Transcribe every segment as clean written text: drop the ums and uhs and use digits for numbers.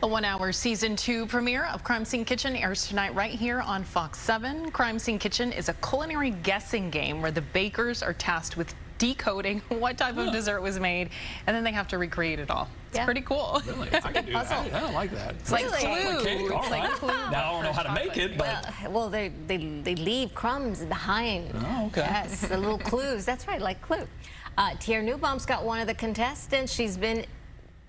The 1-hour season 2 premiere of Crime Scene Kitchen airs tonight right here on Fox 7. Crime Scene Kitchen is a culinary guessing game where the bakers are tasked with decoding what type of dessert was made, and then they have to recreate it all. It's pretty cool. Really? I can do that. I don't like that. It's like Clue. Cake, all right. Now I don't know how to make it, but... Well, they leave crumbs behind. Oh, okay. Yes, the little clues. That's right, like Clue. Tier Newbaum's got one of the contestants. She's been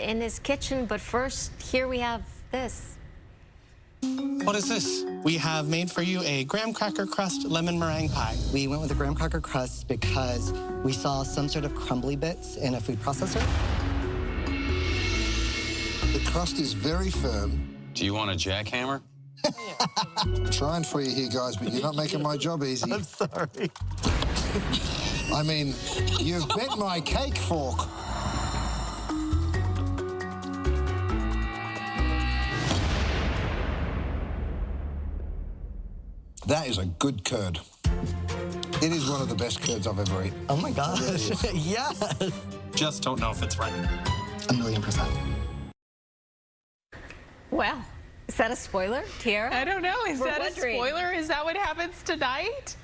in his kitchen, but first, here we have this. What is this? We have made for you a graham cracker crust lemon meringue pie. We went with the graham cracker crust because we saw some sort of crumbly bits in a food processor. The crust is very firm. Do you want a jackhammer? I'm trying for you here, guys, but you're not making my job easy. I'm sorry. I mean, you've bent my cake fork. That is a good curd. It is one of the best curds I've ever eaten. Oh my gosh, yes. Just don't know if it's right. 1,000,000%. Well, is that a spoiler, Tiara? I don't know. Is We're that wondering. a spoiler? Is that what happens tonight?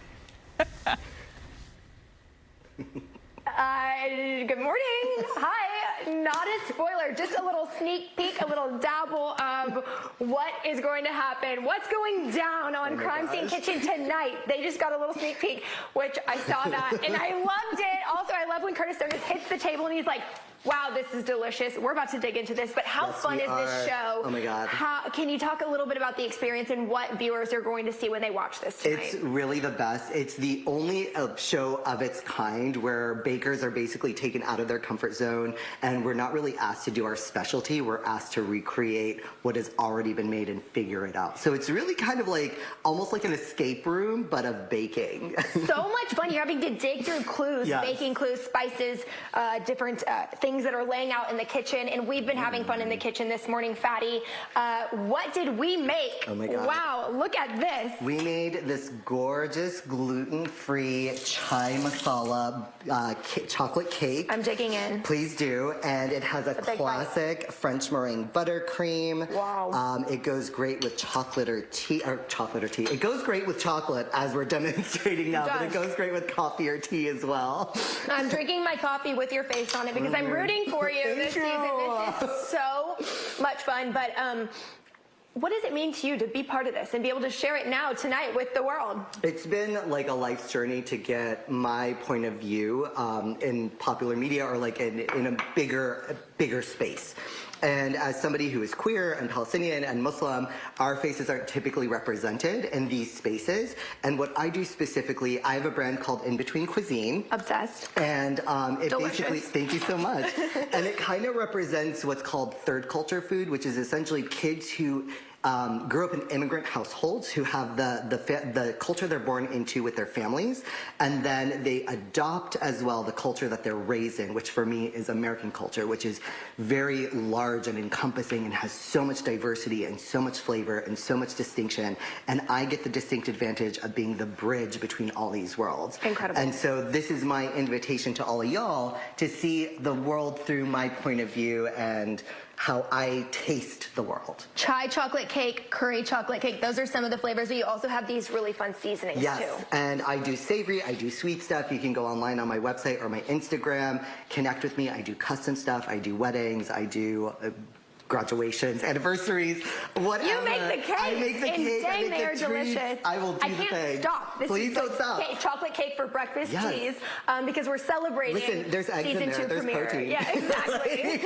Good morning. Hi. Not a spoiler, just a little sneak peek, a little dabble of what is going to happen, what's going down on Crime Scene Kitchen tonight. They just got a little sneak peek, which I saw that, and I loved it. Also, I love when Curtis just hits the table and he's like, wow, this is delicious. We're about to dig into this, but how fun is this show? Oh my God. Can you talk a little bit about the experience and what viewers are going to see when they watch this tonight? It's really the best. It's the only show of its kind where bakers are basically taken out of their comfort zone, and we're not really asked to do our specialty. We're asked to recreate what has already been made and figure it out. So it's really kind of like, almost like an escape room, but of baking. So much fun. You're having to dig through clues, Yes. baking clues, spices, different things that are laying out in the kitchen, and we've been having fun in the kitchen this morning. Fadi, what did we make? Oh my God. Wow, look at this. We made this gorgeous gluten-free chai masala chocolate cake. I'm digging in. Please do. And it has a big classic French meringue buttercream. Wow. It goes great with chocolate or tea. It goes great with chocolate, as we're demonstrating now, but it goes great with coffee or tea as well. I'm drinking my coffee with your face on it because I'm rooting for you this season. This is so much fun. But what does it mean to you to be part of this and be able to share it now, tonight, with the world? It's been like a life's journey to get my point of view in popular media, or like in a bigger space. And as somebody who is queer and Palestinian and Muslim, our faces aren't typically represented in these spaces. And what I do specifically, I have a brand called In Between Cuisine. Obsessed. And it Delicious. basically, thank you so much. And it kind of represents what's called third culture food, which is essentially kids who grew up in immigrant households, who have the culture they're born into with their families, and then they adopt as well the culture that they're raised in, which for me is American culture, which is very large and encompassing and has so much diversity and so much flavor and so much distinction. And I get the distinct advantage of being the bridge between all these worlds. Incredible. And so this is my invitation to all of y'all to see the world through my point of view and how I taste the world. Chai chocolate cake, curry chocolate cake, those are some of the flavors, but you also have these really fun seasonings too. And I do savory, I do sweet stuff. You can go online on my website or my Instagram, connect with me. I do custom stuff, I do weddings, I do graduations, anniversaries, whatever. You make the cake. I make the cake. Dang, I make they are the treats. delicious. I will do the thing. I can't stop. This Please is don't like stop. Chocolate cake for breakfast, cheese, because we're celebrating. Listen, there's eggs in season there. 2 There's premiere. protein. Yeah, exactly.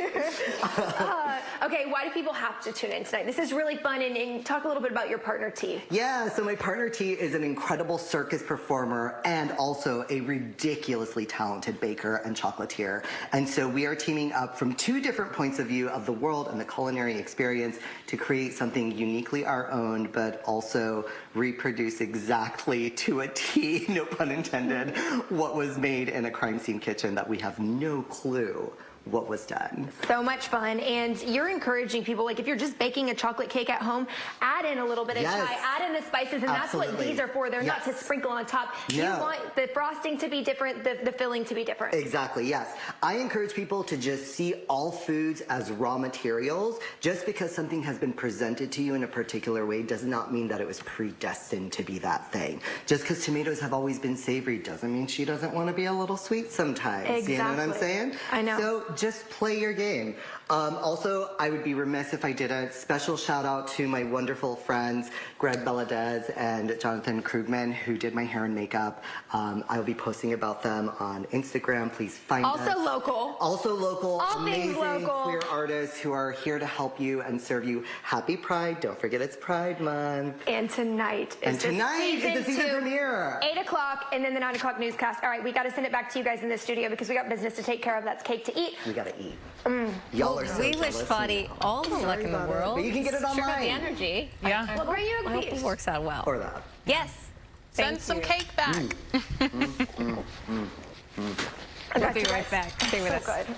Okay, why do people have to tune in tonight? This is really fun, and talk a little bit about your partner T. Yeah, so my partner T is an incredible circus performer and also a ridiculously talented baker and chocolatier. And so we are teaming up from 2 different points of view of the world and the culinary experience to create something uniquely our own, but also reproduce exactly to a T, no pun intended, what was made in a crime scene kitchen that we have no clue what was done. So much fun. And you're encouraging people, like if you're just baking a chocolate cake at home, add in a little bit of chai, add in the spices, and that's what these are for. They're not to sprinkle on top. No. You want the frosting to be different, the filling to be different. Exactly, yes. I encourage people to just see all foods as raw materials. Just because something has been presented to you in a particular way does not mean that it was predestined to be that thing. Just because tomatoes have always been savory doesn't mean she doesn't want to be a little sweet sometimes. Exactly. You know what I'm saying? I know. So just play your game. Also, I would be remiss if I did a special shout out to my wonderful friends, Greg Beladez and Jonathan Krugman, who did my hair and makeup. I will be posting about them on Instagram. Please find us. Also local. Also local. All amazing things local. queer artists who are here to help you and serve you. Happy Pride. Don't forget it's Pride Month. And tonight is the season premiere. 8 o'clock, and then the 9 o'clock newscast. All right, we got to send it back to you guys in the studio because we got business to take care of. That's cake to eat. We gotta eat. Y'all are so We wish jealous. Fadi all the luck in the world. But you can get it Sure got the online. energy. Yeah. We'll bring you a I hope piece. it works out well. Or that. Yes. Send some cake back. We'll be right back. Stay with us. So good.